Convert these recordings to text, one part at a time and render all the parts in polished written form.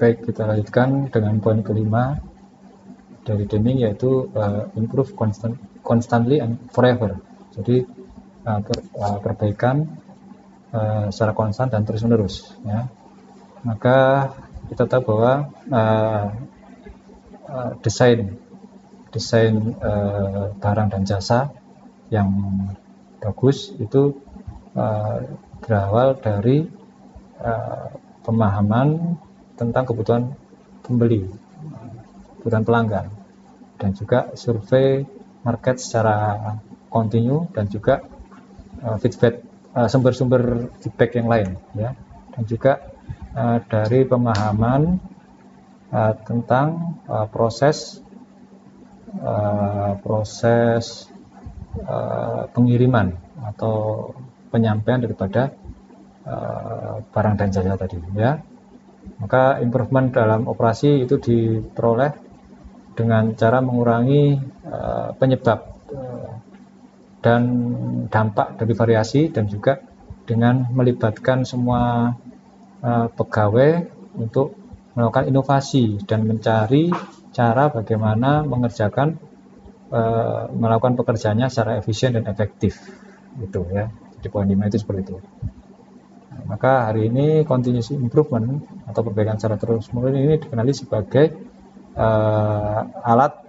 Baik, kita lanjutkan dengan poin kelima dari Deming, yaitu improve constantly and forever. Jadi perbaikan secara konstan dan terus menerus, ya. Maka kita tahu bahwa desain barang dan jasa yang bagus itu berawal dari pemahaman tentang kebutuhan pembeli, kebutuhan pelanggan, dan juga survei market secara kontinu, dan juga feedback, sumber-sumber feedback yang lain, ya. Dan juga dari pemahaman tentang proses pengiriman atau penyampaian daripada barang dan jasa tadi, ya. Maka improvement dalam operasi itu diperoleh dengan cara mengurangi penyebab dan dampak dari variasi, dan juga dengan melibatkan semua pegawai untuk melakukan inovasi dan mencari cara bagaimana melakukan pekerjaannya secara efisien dan efektif, gitu, ya. Di poin 5 itu seperti itu. Maka hari ini continuous improvement atau perbaikan secara terus menerus ini dikenali sebagai alat,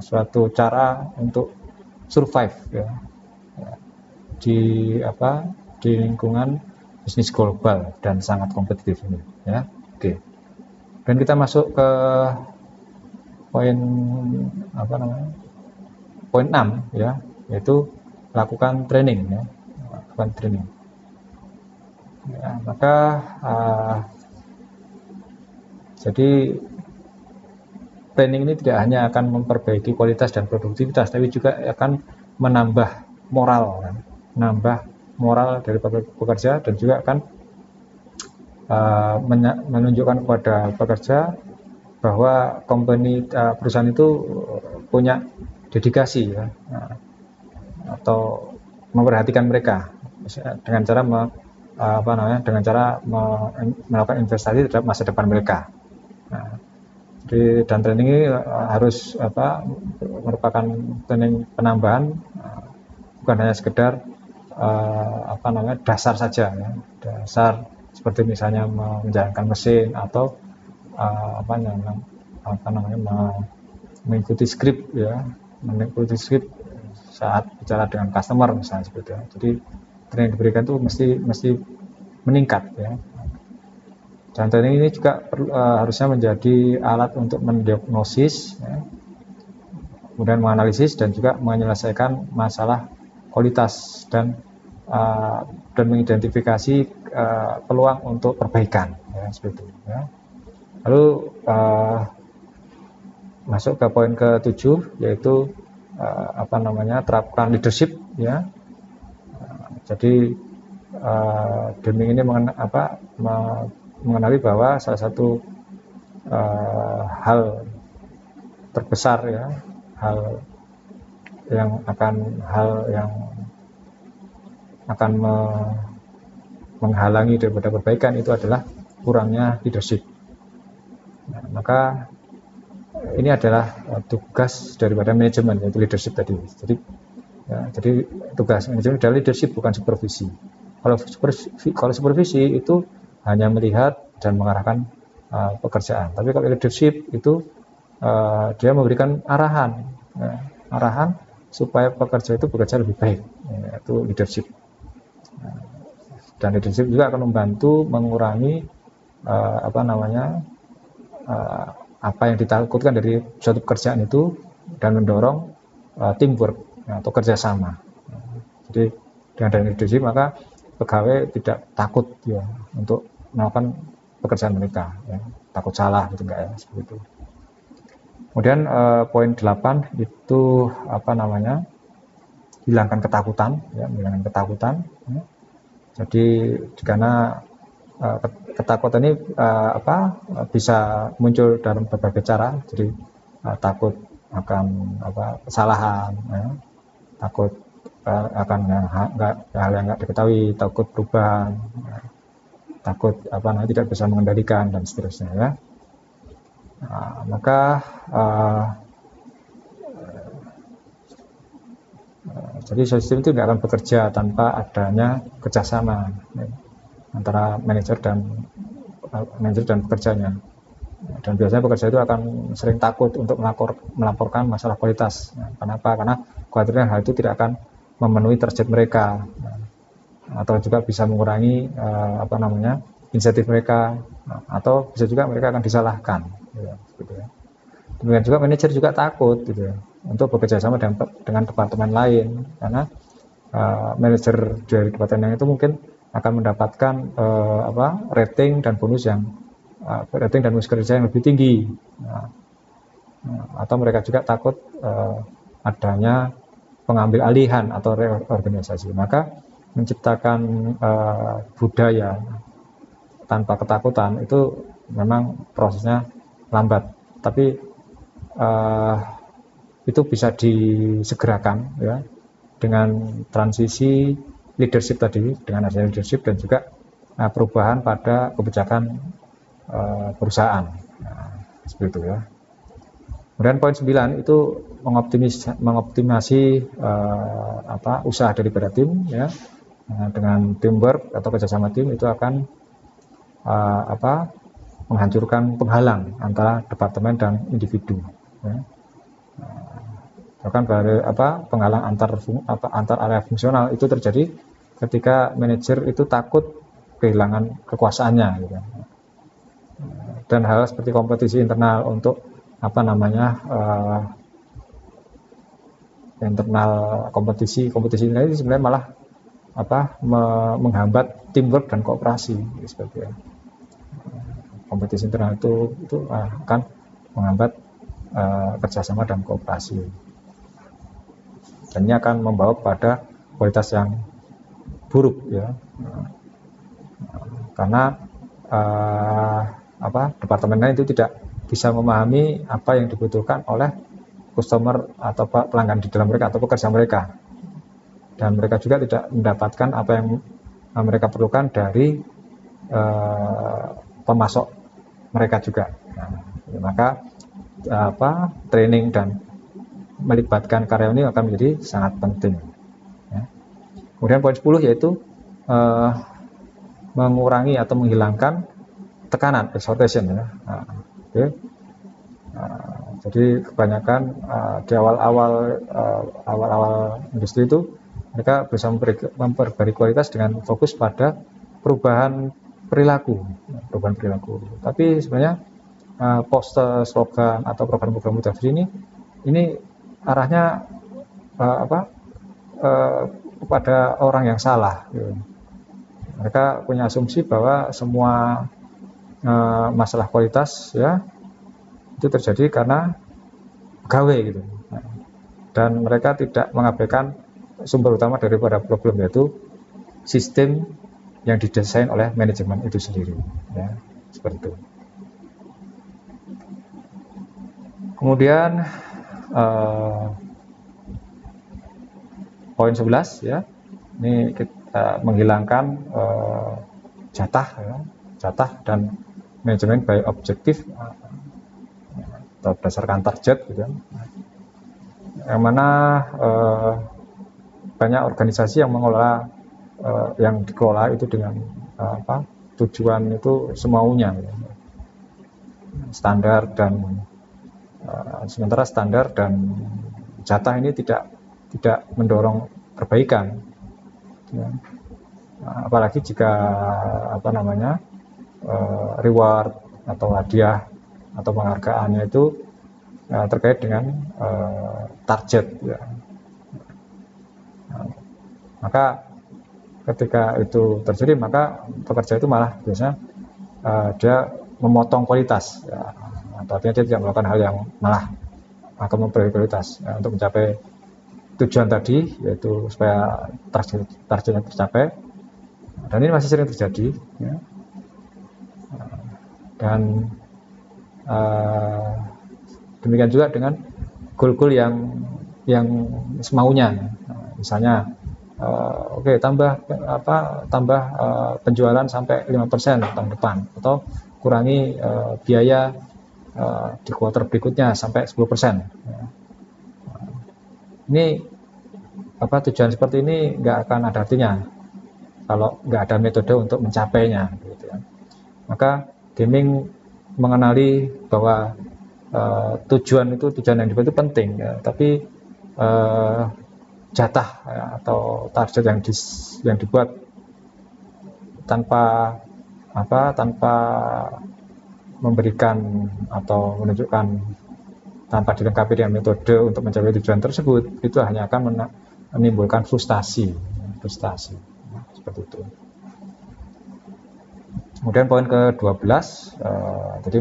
suatu cara untuk survive, ya, di lingkungan bisnis global dan sangat kompetitif ini, ya. Oke. Dan kita masuk ke poin poin 6, ya, yaitu lakukan training, ya. Lakukan training. Ya, maka jadi training ini tidak hanya akan memperbaiki kualitas dan produktivitas, tapi juga akan menambah moral, kan? Menambah moral dari pekerja, dan juga akan menunjukkan kepada pekerja bahwa perusahaan itu punya dedikasi, ya, atau memperhatikan mereka dengan cara melakukan investasi terhadap masa depan mereka. Nah, dan training ini harus merupakan training penambahan, bukan hanya sekedar dasar saja, ya. Dasar seperti misalnya menjalankan mesin atau mengikuti skrip, ya, mengikuti skrip saat bicara dengan customer misalnya, seperti itu. Jadi training yang diberikan itu mesti meningkat, ya. Dan training ini juga harusnya menjadi alat untuk mendiagnosis, ya, kemudian menganalisis dan juga menyelesaikan masalah kualitas, dan mengidentifikasi peluang untuk perbaikan, ya, seperti itu, ya. Lalu masuk ke poin ke-7, yaitu terapkan leadership, ya. Jadi Deming ini mengenali bahwa salah satu hal terbesar, ya, hal yang akan menghalangi daripada perbaikan itu adalah kurangnya leadership. Nah, maka ini adalah tugas daripada manajemen, yaitu leadership tadi. Jadi tugas manajemen adalah leadership, bukan supervisi. Kalau supervisi itu hanya melihat dan mengarahkan pekerjaan, tapi kalau leadership itu dia memberikan arahan supaya pekerja itu bekerja lebih baik, yaitu leadership. Dan leadership juga akan membantu mengurangi apa yang ditakutkan dari suatu pekerjaan itu, dan mendorong teamwork, atau kerjasama. Jadi dengan adanya leadership, maka pegawai tidak takut, ya, untuk melakukan pekerjaan mereka, ya. Takut salah, gitu, enggak, ya, seperti itu. Kemudian poin 8 itu hilangkan ketakutan, ya, menghilangkan ketakutan, ya. Jadi karena ketakutan ini bisa muncul dalam berbagai cara. Jadi takut akan kesalahan, ya. Takut akan hal yang nggak diketahui, takut perubahan, ya. takut tidak bisa mengendalikan dan seterusnya ya. Maka jadi sistem itu tidak akan bekerja tanpa adanya kerjasama antara manajer dan pekerjanya. Dan biasanya pekerja itu akan sering takut untuk melaporkan masalah kualitas. Kenapa? Karena khawatirnya hal itu tidak akan memenuhi target mereka, atau juga bisa mengurangi insentif mereka, atau bisa juga mereka akan disalahkan. Gitu ya. Demikian juga manajer juga takut gitu ya, untuk bekerja sama dengan departemen lain, karena manajer dari departemen yang itu mungkin akan mendapatkan rating dan bonus kerja yang lebih tinggi. Atau mereka juga takut adanya pengambil alihan atau reorganisasi. Maka menciptakan budaya tanpa ketakutan itu memang prosesnya lambat, tapi itu bisa disegerakan ya dengan transisi leadership tadi, dengan adanya leadership dan juga perubahan pada kebijakan perusahaan. Seperti itu ya. Kemudian poin 9 itu mengoptimasi usaha daripada tim ya. Dengan teamwork atau kerjasama tim itu akan menghancurkan penghalang antara departemen dan individu ya. Bahkan penghalang antar area fungsional itu terjadi ketika manajer itu takut kehilangan kekuasaannya gitu. Dan hal seperti kompetisi internal untuk internal kompetisi ini sebenarnya malah menghambat teamwork dan kooperasi seperti ya. Kompetisi internal itu akan menghambat kerjasama dan kooperasi, dan ini akan membawa pada kualitas yang buruk ya. Karena departemen lain itu tidak bisa memahami apa yang dibutuhkan oleh customer atau pelanggan di dalam mereka atau pekerja mereka, dan mereka juga tidak mendapatkan apa yang mereka perlukan dari pemasok mereka juga. Maka training dan melibatkan karyawan ini akan menjadi sangat penting ya. Kemudian poin 10 yaitu mengurangi atau menghilangkan tekanan exhortation ya. Jadi kebanyakan di awal-awal industri itu mereka bisa memperbaiki kualitas dengan fokus pada perubahan perilaku. Tapi sebenarnya poster, slogan atau program-program mutasi ini arahnya kepada orang yang salah. Gitu. Mereka punya asumsi bahwa semua masalah kualitas ya itu terjadi karena pegawai gitu. Dan mereka tidak mengabaikan sumber utama daripada problem, yaitu sistem yang didesain oleh manajemen itu sendiri ya, seperti itu. Kemudian poin 11 ya, ini kita menghilangkan jatah dan manajemen by objektif atau berdasarkan target gitu ya. Yang mana banyak organisasi yang mengelola yang dikelola itu dengan tujuan itu semaunya gitu. Sementara standar dan jatah ini tidak mendorong perbaikan ya. Apalagi jika reward atau hadiah atau penghargaannya itu terkait dengan target ya. Maka ketika itu terjadi, maka pekerja itu malah biasanya dia memotong kualitas ya. Artinya dia tidak melakukan hal yang malah akan memperbaiki kualitas ya, untuk mencapai tujuan tadi, yaitu supaya targetnya tercapai. Dan ini masih sering terjadi ya. Dan demikian juga dengan goal-goal yang semaunya. Misalnya Oke, tambah penjualan sampai 5% tahun depan, atau kurangi biaya di kuartal berikutnya sampai 10%. Ini tujuan seperti ini nggak akan ada artinya kalau nggak ada metode untuk mencapainya, gitu ya. Maka gaming mengenali bahwa tujuan yang dibuat itu penting, ya, tapi jatah ya, atau target yang dibuat tanpa tanpa memberikan atau menunjukkan, tanpa dilengkapi dengan metode untuk mencapai tujuan tersebut, itu hanya akan menimbulkan frustasi seperti itu. Kemudian poin ke-12, jadi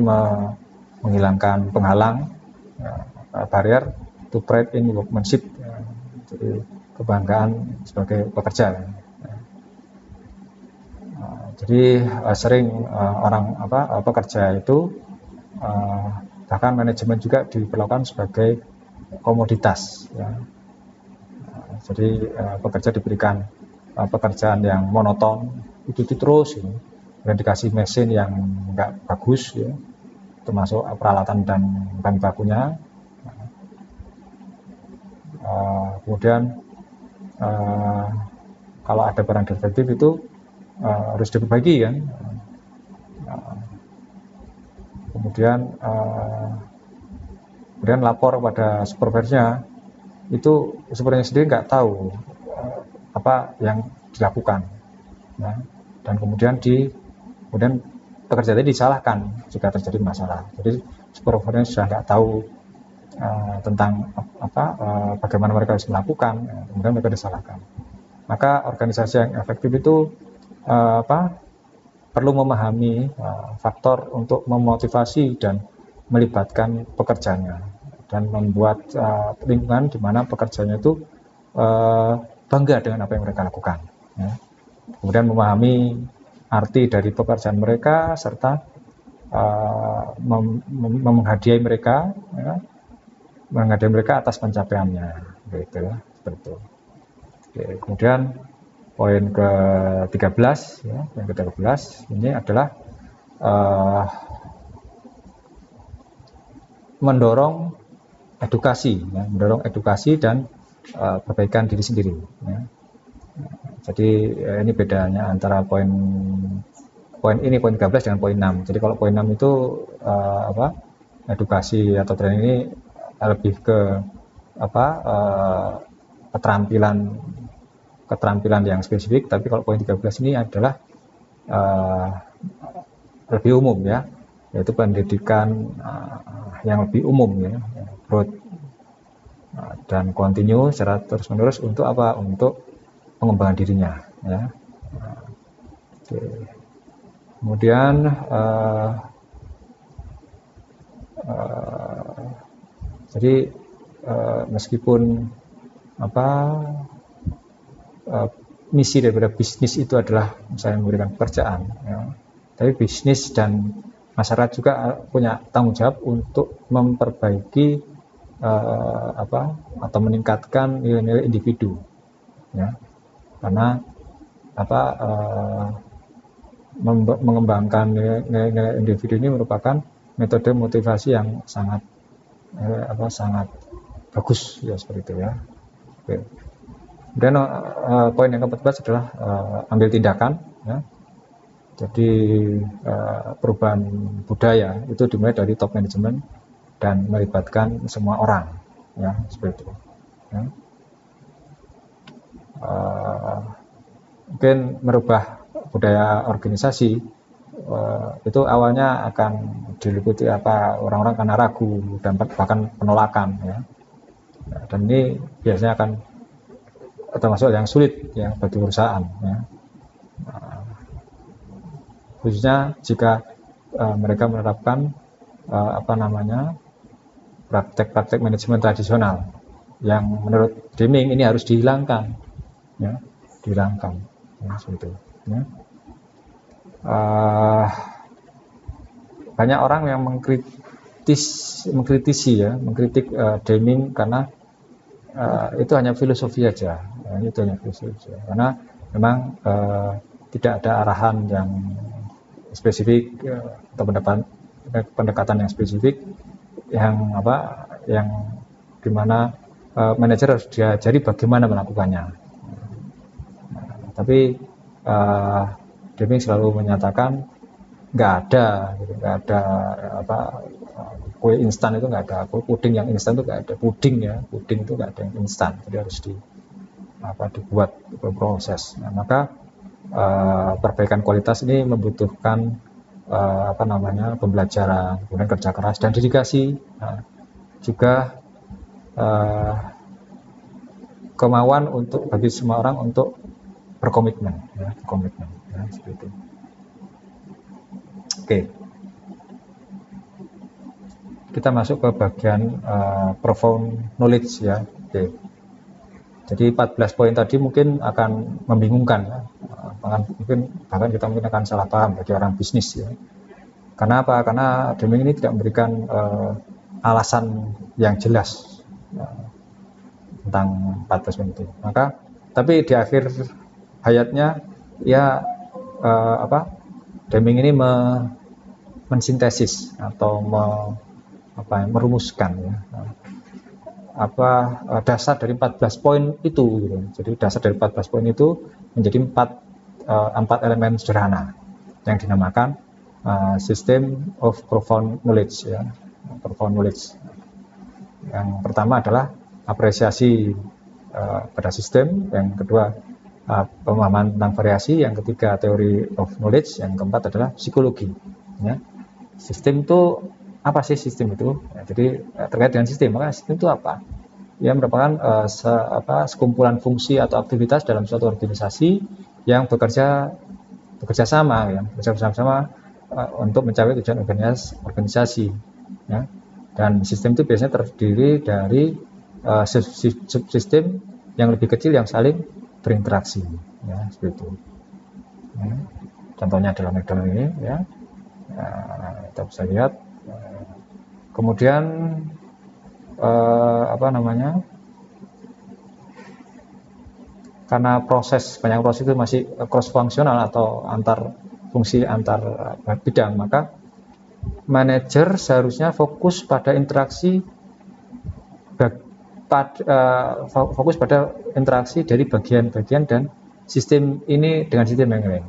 menghilangkan penghalang, barrier to pride in workmanship, jadi kebanggaan sebagai pekerja. Jadi sering orang pekerja itu, bahkan manajemen juga diperlakukan sebagai komoditas, ya. Jadi pekerja diberikan pekerjaan yang monoton, itu terus, ya. Dan dikasih mesin yang nggak bagus, ya, termasuk peralatan dan bahan bakunya. Kemudian kalau ada barang defektif itu harus diperbagi, kan. Kemudian lapor pada supervisornya, itu supervisornya sendiri nggak tahu apa yang dilakukan, ya. Dan kemudian pekerja tadi disalahkan jika terjadi masalah. Jadi supervisornya sudah nggak tahu tentang bagaimana mereka harus melakukan, kemudian mereka disalahkan. Maka organisasi yang efektif itu perlu memahami faktor untuk memotivasi dan melibatkan pekerjanya, dan membuat lingkungan di mana pekerjanya itu bangga dengan apa yang mereka lakukan, ya. Kemudian memahami arti dari pekerjaan mereka, serta menghadiahi mereka, ya, atas pencapaiannya, gitu ya, seperti itu. Oke, kemudian poin ke-13, ya, yang ke-13 ini adalah mendorong edukasi dan perbaikan diri sendiri, ya. Jadi ini bedanya antara poin 13 dengan poin 6. Jadi kalau poin 6 itu edukasi atau training ini lebih ke keterampilan yang spesifik, tapi kalau poin 13 ini adalah lebih umum, ya, yaitu pendidikan yang lebih umum, ya, broad dan continue secara terus-menerus untuk untuk pengembangan dirinya, ya. Oke. Kemudian jadi meskipun misi daripada bisnis itu adalah misalnya memberikan pekerjaan, ya, tapi bisnis dan masyarakat juga punya tanggung jawab untuk memperbaiki atau meningkatkan nilai-nilai individu, ya. Karena mengembangkan nilai-nilai individu ini merupakan metode motivasi yang sangat bagus, ya, seperti itu, ya. Oke. Kemudian poin yang ke-14 adalah ambil tindakan, ya. Jadi perubahan budaya itu dimulai dari top management dan melibatkan semua orang, ya, seperti itu, ya. Mungkin merubah budaya organisasi itu awalnya akan diliputi orang-orang karena ragu dan bahkan penolakan, ya. Dan ini biasanya akan termasuk yang sulit, ya, bagi perusahaan, ya. Khususnya jika mereka menerapkan praktek-praktek manajemen tradisional yang menurut Deming ini harus dihilangkan, ya, ya, seperti itu, ya. Banyak orang yang mengkritik Deming karena itu hanya filosofi aja, itu yang eksklusif ya. Karena memang tidak ada arahan yang spesifik atau pendekatan yang spesifik yang dimana manajer harus diajari bagaimana melakukannya. Tapi Deming selalu menyatakan nggak ada kue instan itu nggak ada, puding yang instan itu nggak ada, puding itu nggak ada yang instan, jadi harus dibuat proses. Nah, maka perbaikan kualitas ini membutuhkan pembelajaran, kemudian kerja keras dan dedikasi, juga kemauan bagi semua orang untuk berkomitmen, seperti itu. Oke. Kita masuk ke bagian profound knowledge ya. Oke. Jadi 14 poin tadi mungkin akan membingungkan ya. Bahkan kita mungkin akan salah paham bagi orang bisnis ya. Karena apa? Karena Deming ini tidak memberikan alasan yang jelas tentang 14 poin itu. Tapi di akhir hayatnya ya Deming ini mensintesis atau merumuskan ya, dasar dari 14 poin itu gitu. Jadi dasar dari 14 poin itu menjadi empat elemen sederhana yang dinamakan system of profound knowledge ya. Profound knowledge. Yang pertama adalah apresiasi pada sistem, yang kedua pemahaman tentang variasi, yang ketiga teori of knowledge, yang keempat adalah psikologi ya. Sistem itu apa sih sistem itu? Ya, jadi terkait dengan sistem, maka sistem itu apa? Ya merupakan sekumpulan fungsi atau aktivitas dalam suatu organisasi yang bekerja sama ya, bersama-sama untuk mencapai tujuan organisasi ya. Dan sistem itu biasanya terdiri dari subsistem yang lebih kecil yang saling berinteraksi ya, seperti itu ya. Contohnya adalah McDonald ini ya. Kita bisa lihat. Kemudian karena banyak proses itu masih cross fungsional atau antar fungsi antar bidang, maka manajer seharusnya fokus pada dari bagian-bagian dan sistem ini dengan sistem yang lain,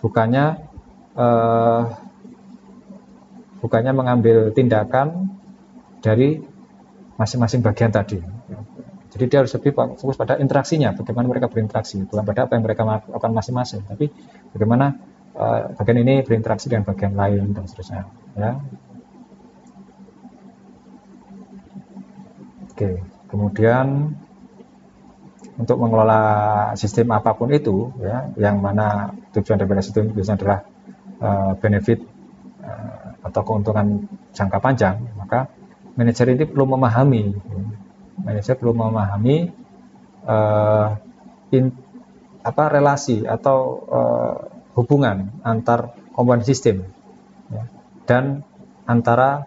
bukannya mengambil tindakan dari masing-masing bagian tadi. Jadi dia harus lebih fokus pada interaksinya, bagaimana mereka berinteraksi, bukan pada apa yang mereka lakukan masing-masing, tapi bagaimana bagian ini berinteraksi dengan bagian lain dan seterusnya. Ya. Oke, kemudian untuk mengelola sistem apapun itu, ya, yang mana tujuan dari sistem itu biasanya adalah benefit atau keuntungan jangka panjang, maka manajer ini perlu memahami relasi atau hubungan antar komponen sistem ya, dan antara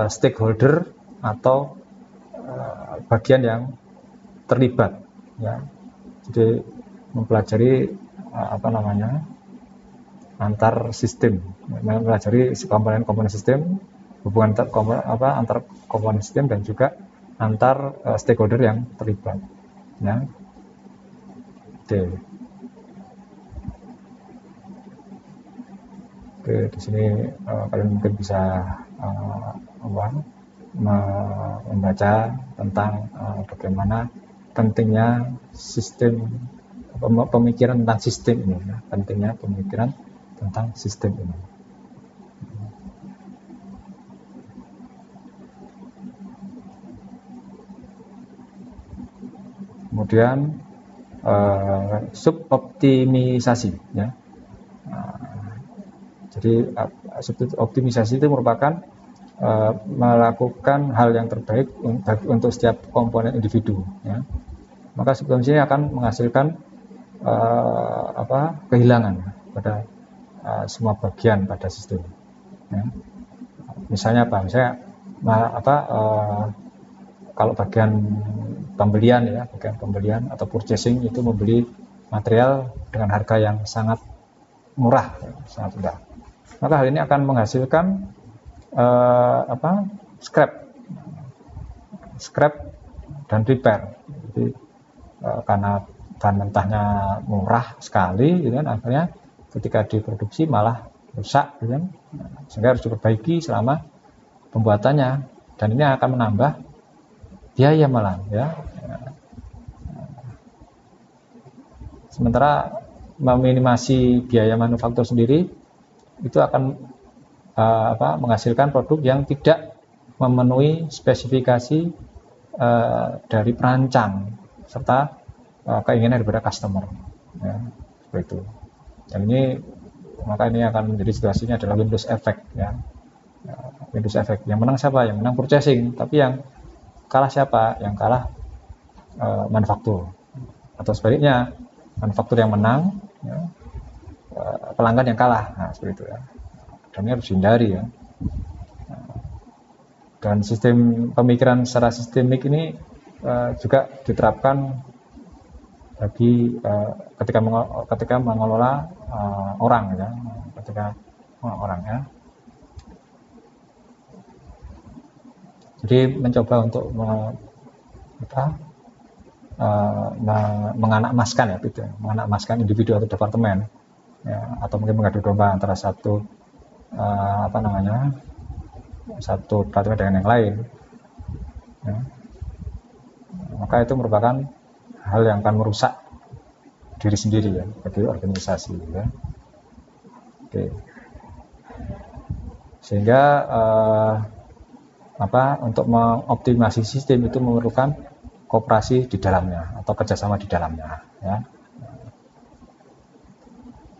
stakeholder atau bagian yang terlibat ya. Jadi mempelajari antar sistem, mempelajari komponen sistem, hubungan antar komponen sistem dan juga antar stakeholder yang terlibat ya. Oke, di sini kalian mungkin bisa membaca tentang bagaimana pentingnya pemikiran tentang sistem ini ya. Pentingnya pemikiran tentang sistem ini. Kemudian suboptimisasi ya. Jadi optimisasi itu merupakan melakukan hal yang terbaik untuk setiap komponen individu ya. Maka suboptimisasi ini akan menghasilkan kehilangan pada semua bagian pada sistem ya. Misalnya kalau bagian pembelian ya, bagian pembelian atau purchasing itu membeli material dengan harga yang sangat murah, sangat murah. Maka hal ini akan menghasilkan scrap dan repair. Jadi karena bahan mentahnya murah sekali, gitu kan, akhirnya ketika diproduksi malah rusak, gitu kan, sehingga harus diperbaiki selama pembuatannya, dan ini akan menambah biaya malah ya. Sementara meminimasi biaya manufaktur sendiri itu akan menghasilkan produk yang tidak memenuhi spesifikasi dari perancang serta keinginan daripada customer ya, seperti itu. Dan maka ini akan menjadi situasinya adalah Windows effect ya. Windows effect, yang menang siapa? Yang menang purchasing, tapi yang kalah siapa? Yang kalah manufaktur, atau sebaliknya manufaktur yang menang ya, pelanggan yang kalah. Nah, seperti itu ya. Dan ini harus dihindari ya. Dan sistem pemikiran secara sistemik ini juga diterapkan bagi ketika mengelola orang ya, ketika orang ya. Jadi mencoba untuk menganamaskan ya, gitu, menganamaskan individu atau departemen ya, atau mungkin mengadu domba antara satu departemen dengan yang lain ya. Maka itu merupakan hal yang akan merusak diri sendiri ya, bagi organisasi ya. Oke. Sehingga untuk mengoptimasi sistem itu memerlukan kooperasi di dalamnya atau kerjasama di dalamnya ya.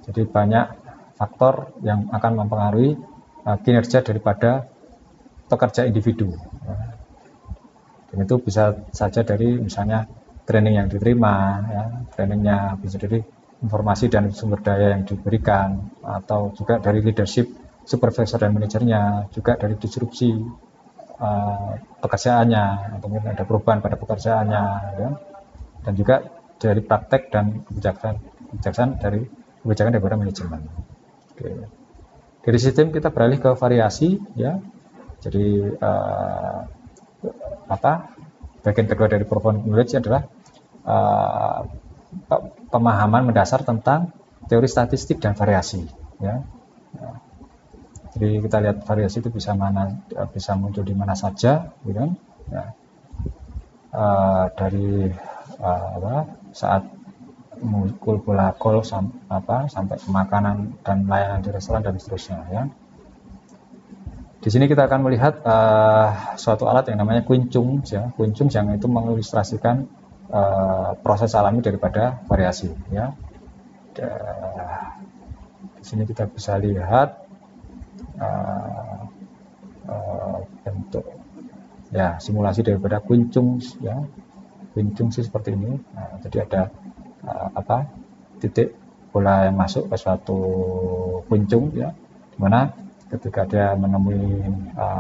Jadi banyak faktor yang akan mempengaruhi kinerja daripada pekerja individu ya. Dan itu bisa saja dari misalnya training yang diterima ya, trainingnya bisa dari informasi dan sumber daya yang diberikan, atau juga dari leadership supervisor dan manajernya, juga dari disrupsi pekerjaannya, atau mungkin ada perubahan pada pekerjaannya ya. Dan juga dari praktek dan kebijakan daripada manajemen. Oke. Dari sistem kita beralih ke variasi ya. Jadi bagian kedua dari profound knowledge adalah pemahaman mendasar tentang teori statistik dan variasi ya. Jadi kita lihat variasi itu bisa muncul di mana saja, gitu kan? Ya. Dari saat mengukul bola gol sampai makanan dan layanan di restoran dan seterusnya ya. Di sini kita akan melihat suatu alat yang namanya kuncung ya. Kuncung yang itu mengilustrasikan proses alami daripada variasi ya. Di sini kita bisa lihat bentuk ya simulasi daripada kuncung ya. Kuncung sih seperti ini. Nah, jadi ada titik bola yang masuk ke suatu kuncung ya, dimana ketika dia menemui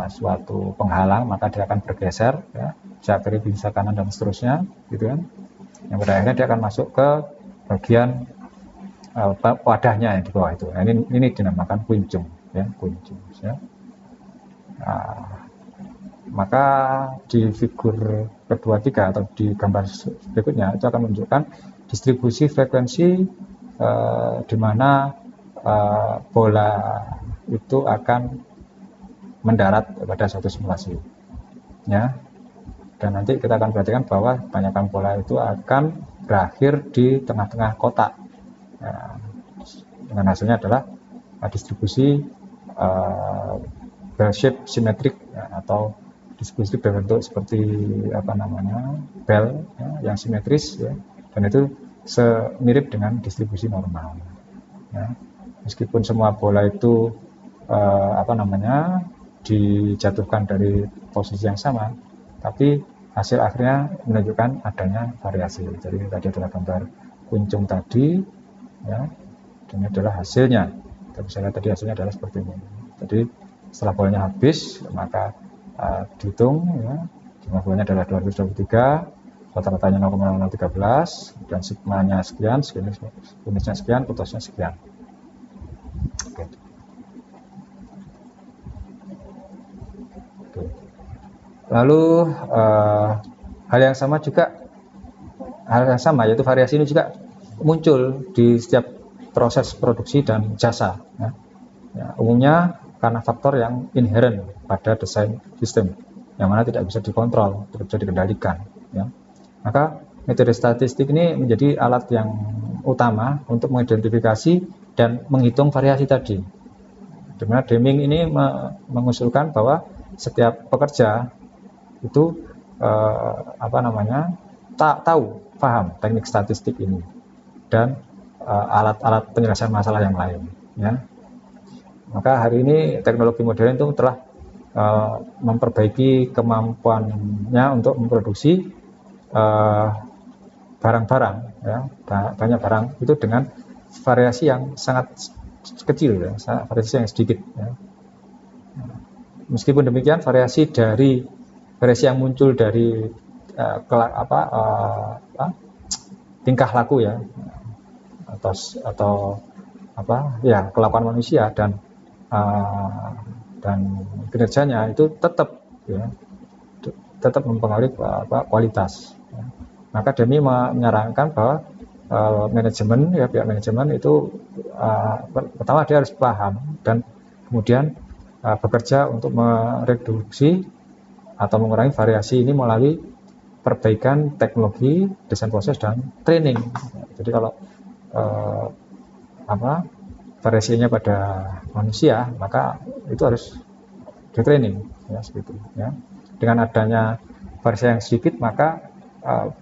suatu penghalang maka dia akan bergeser ya, bisa kiri bisa kanan dan seterusnya gitu kan. Yang pada akhirnya dia akan masuk ke bagian wadahnya yang di bawah itu. Nah, ini dinamakan kuncung ya, kuncung ya. Maka di figur kedua 3 atau di gambar berikutnya itu akan menunjukkan distribusi frekuensi di mana bola itu akan mendarat pada suatu simulasi ya. Dan nanti kita akan perhatikan bahwa kebanyakan bola itu akan berakhir di tengah-tengah kotak ya. Dengan hasilnya adalah distribusi bell shape simetrik ya, atau distribusi berbentuk seperti bell ya, yang simetris ya. Dan itu semirip dengan distribusi normal ya. Meskipun semua bola itu dijatuhkan dari posisi yang sama, tapi hasil akhirnya menunjukkan adanya variasi. Jadi tadi adalah gambar kuncung tadi ya, ini adalah hasilnya. Kita bisa lihat tadi hasilnya adalah seperti ini. Jadi setelah bolanya habis maka dihitung ya, jumlah bulannya adalah 223, rata-ratanya 0,0013, dan sigmanya sekian, unitnya sekian, putusnya sekian. Oke. Oke. Lalu hal yang sama yaitu variasi ini juga muncul di setiap proses produksi dan jasa. Ya, umumnya karena faktor yang inherent pada desain sistem, yang mana tidak bisa dikontrol, tidak bisa dikendalikan. Ya. Maka metode statistik ini menjadi alat yang utama untuk mengidentifikasi dan menghitung variasi tadi. Dimana Deming ini mengusulkan bahwa setiap pekerja itu paham teknik statistik ini dan alat-alat penyelesaian masalah yang lain. Ya. Maka hari ini teknologi modern itu telah memperbaiki kemampuannya untuk memproduksi barang-barang, ya, banyak barang itu dengan variasi yang sangat kecil, ya, variasi yang sedikit. Ya. Meskipun demikian, variasi yang muncul dari tingkah laku, ya, atau kelakuan manusia dan kinerjanya itu tetap mempengaruhi kualitas. Ya. Maka Demi menyarankan bahwa pihak manajemen itu pertama dia harus paham dan kemudian bekerja untuk mereduksi atau mengurangi variasi ini melalui perbaikan teknologi, desain proses, dan training. Jadi kalau variasinya pada manusia, maka itu harus di training, ya, seperti itu. Ya. Dengan adanya variasi yang sedikit, maka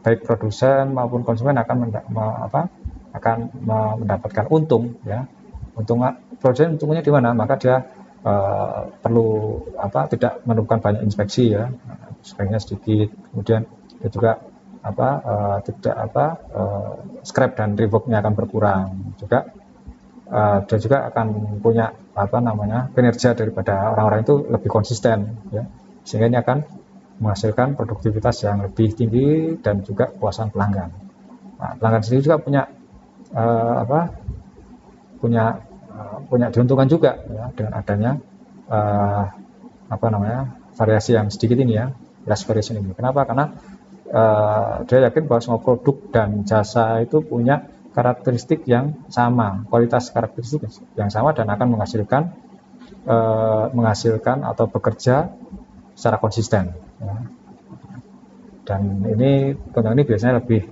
baik produsen maupun konsumen akan mendapatkan untung, ya. Produsen untungnya di mana? Maka dia perlu tidak memerlukan banyak inspeksi, ya, inspeksinya sedikit. Kemudian dia juga scrap dan reworknya akan berkurang. Juga dia juga akan punya kinerja daripada orang-orang itu lebih konsisten, ya, sehingga ini akan menghasilkan produktivitas yang lebih tinggi dan juga kepuasan pelanggan. Nah, pelanggan sendiri juga punya diuntungkan juga, ya, dengan adanya variasi yang sedikit ini, ya, less variation ini. Kenapa? Karena dia yakin bahwa semua produk dan jasa itu punya karakteristik yang sama, kualitas karakteristik yang sama, dan akan menghasilkan atau bekerja secara konsisten. Ya. Dan ini biasanya lebih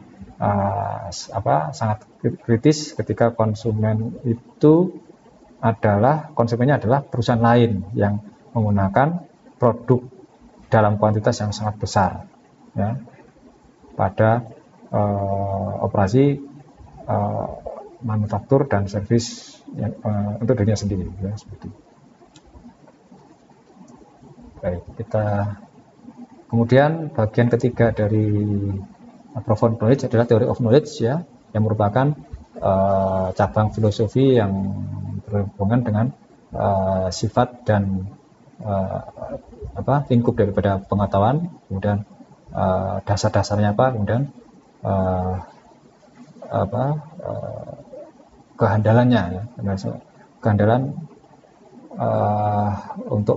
sangat kritis ketika konsumennya adalah perusahaan lain yang menggunakan produk dalam kuantitas yang sangat besar, ya, pada operasi manufaktur dan servis untuk dirinya sendiri, ya, seperti itu. Baik, kemudian bagian ketiga dari profound knowledge adalah theory of knowledge, ya, yang merupakan cabang filosofi yang berhubungan dengan sifat dan lingkup daripada pengetahuan, kemudian dasar-dasarnya kemudian kehandalannya, ya, kehandalan untuk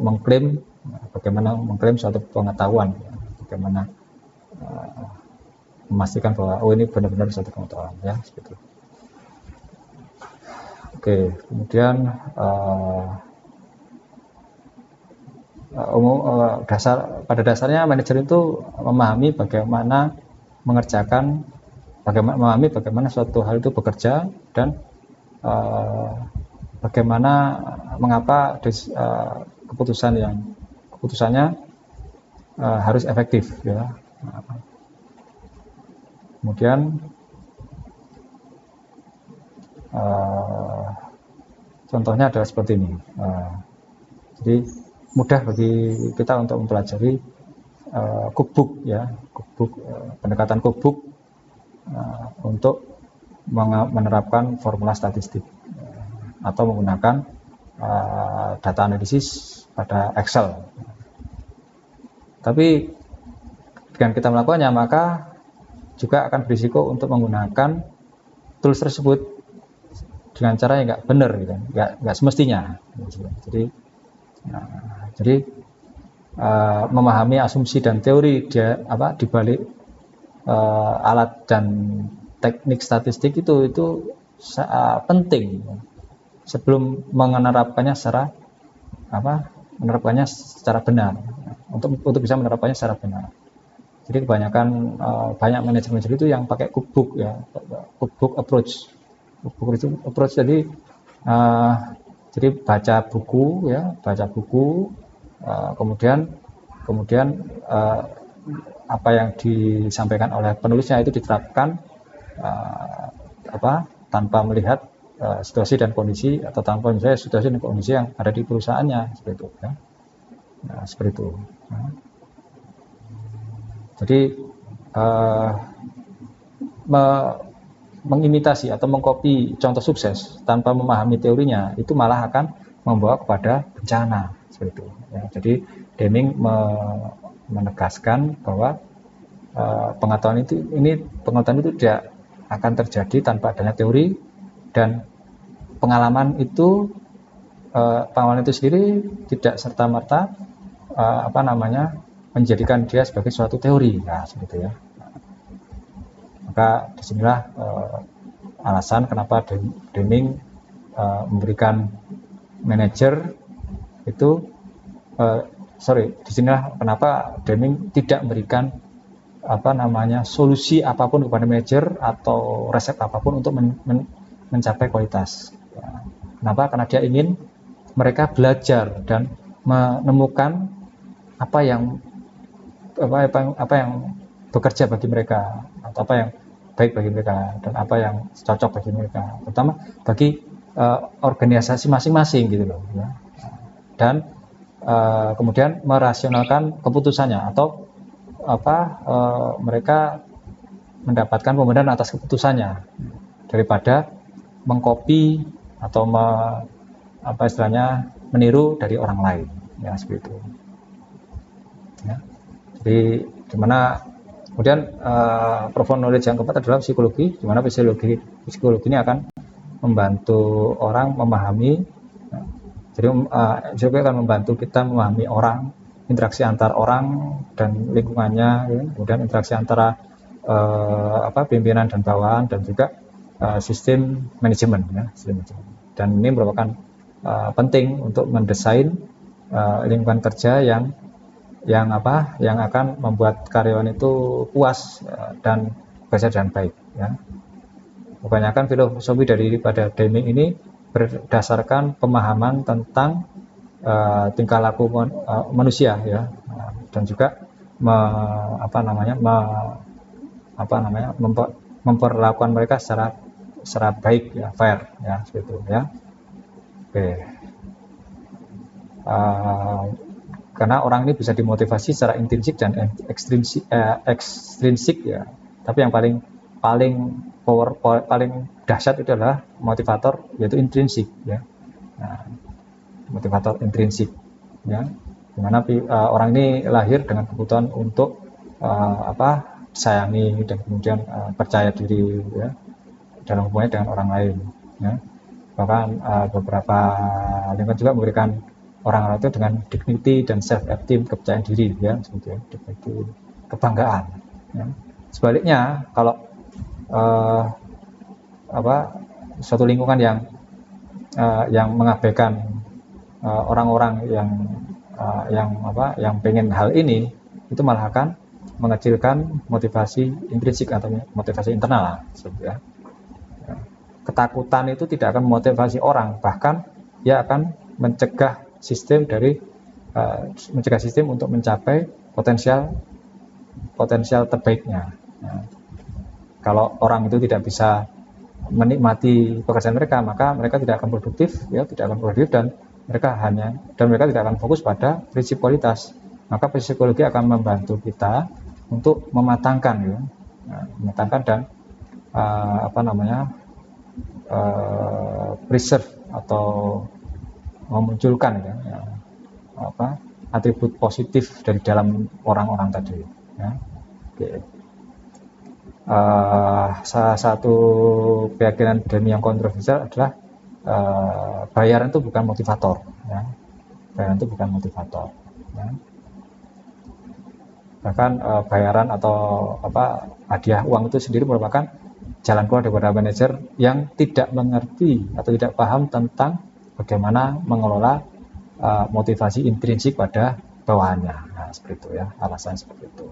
bagaimana mengklaim suatu pengetahuan, ya, bagaimana memastikan bahwa ini benar-benar suatu pengetahuan, ya, seperti itu. Oke, kemudian pada dasarnya manajer itu memahami bagaimana suatu hal itu bekerja, dan mengapa keputusannya harus efektif, ya. Kemudian contohnya adalah seperti ini. Jadi mudah bagi kita untuk mempelajari cookbook, ya, pendekatan cookbook untuk menerapkan formula statistik, atau menggunakan data analisis pada Excel. Tapi dengan kita melakukannya, maka juga akan berisiko untuk menggunakan tools tersebut dengan cara yang nggak benar, gitu, nggak semestinya. Jadi memahami asumsi dan teori di balik alat dan teknik statistik itu penting sebelum menerapkannya secara benar, untuk bisa menerapkannya secara benar. Jadi kebanyakan banyak manajer itu yang pakai cookbook ya, cookbook approach. Cookbook itu approach jadi baca buku, kemudian apa yang disampaikan oleh penulisnya itu diterapkan tanpa melihat situasi dan kondisi, atau tanpa misalnya situasi dan kondisi yang ada di perusahaannya, seperti itu ya. Seperti itu. Jadi mengimitasi atau mengcopy contoh sukses tanpa memahami teorinya itu malah akan membawa kepada bencana, seperti itu ya. Jadi Deming menegaskan bahwa pengetahuan itu tidak akan terjadi tanpa adanya teori, dan pengalaman itu sendiri tidak serta-merta menjadikan dia sebagai suatu teori, seperti itu ya. Maka disinilah alasan kenapa Deming memberikan manajer itu disinilah kenapa Deming tidak memberikan solusi apapun kepada manajer atau resep apapun untuk mencapai kualitas. Kenapa? Karena dia ingin mereka belajar dan menemukan apa yang bekerja bagi mereka, atau apa yang baik bagi mereka, dan apa yang cocok bagi mereka, terutama bagi organisasi masing-masing gitu loh ya. Dan kemudian merasionalkan keputusannya, atau mereka mendapatkan pembenaran atas keputusannya daripada mengcopy atau meniru dari orang lain ya, seperti itu ya. Jadi dimana kemudian profound knowledge yang keempat adalah psikologi, dimana psikologi ini akan membantu orang memahami ya. Jadi psikologi akan membantu kita memahami orang, interaksi antar orang dan lingkungannya ya. Kemudian interaksi antara pimpinan dan bawahan, dan juga sistem manajemen ya, dan ini merupakan penting untuk mendesain lingkungan kerja yang akan membuat karyawan itu puas dan bekerja dengan baik ya. Kebanyakan filosofi daripada Deming ini berdasarkan pemahaman tentang tingkah laku manusia ya, dan juga memperlakukan mereka secara baik ya, fair ya, seperti itu ya. Oke. Karena orang ini bisa dimotivasi secara intrinsik dan ekstrinsik ya. Tapi yang paling dahsyat itu adalah motivator, yaitu intrinsik ya. Nah, motivator intrinsik ya. Dimana orang ini lahir dengan kebutuhan untuk sayangi, dan kemudian percaya diri ya, dalam hubungannya dengan orang lain ya. Bahkan beberapa lingkungan juga memberikan orang-orang itu dengan dignity dan self-esteem, kepercayaan diri ya, seperti itu, dignity, kebanggaan ya. Sebaliknya kalau suatu lingkungan yang mengabaikan orang-orang yang pengen hal ini, itu malah akan mengecilkan motivasi intrinsik atau motivasi internal seperti ya. Ketakutan itu tidak akan memotivasi orang, bahkan dia akan mencegah sistem untuk mencapai potensial terbaiknya. Nah, kalau orang itu tidak bisa menikmati pekerjaan mereka, maka mereka tidak akan produktif ya, dan mereka tidak akan fokus pada prinsip kualitas. Maka psikologi akan membantu kita untuk mematangkan ya, mematangkan dan preserve atau memunculkan atribut positif dari dalam orang-orang tadi ya. Oke. Salah satu keyakinan Demi yang kontroversial adalah bayaran itu bukan motivator, ya. Bayaran itu bukan motivator, ya. Bahkan bayaran atau hadiah uang itu sendiri merupakan jalan keluar daripada manajer yang tidak mengerti atau tidak paham tentang bagaimana mengelola motivasi intrinsik pada bawahannya. Nah, seperti itu ya, alasan seperti itu.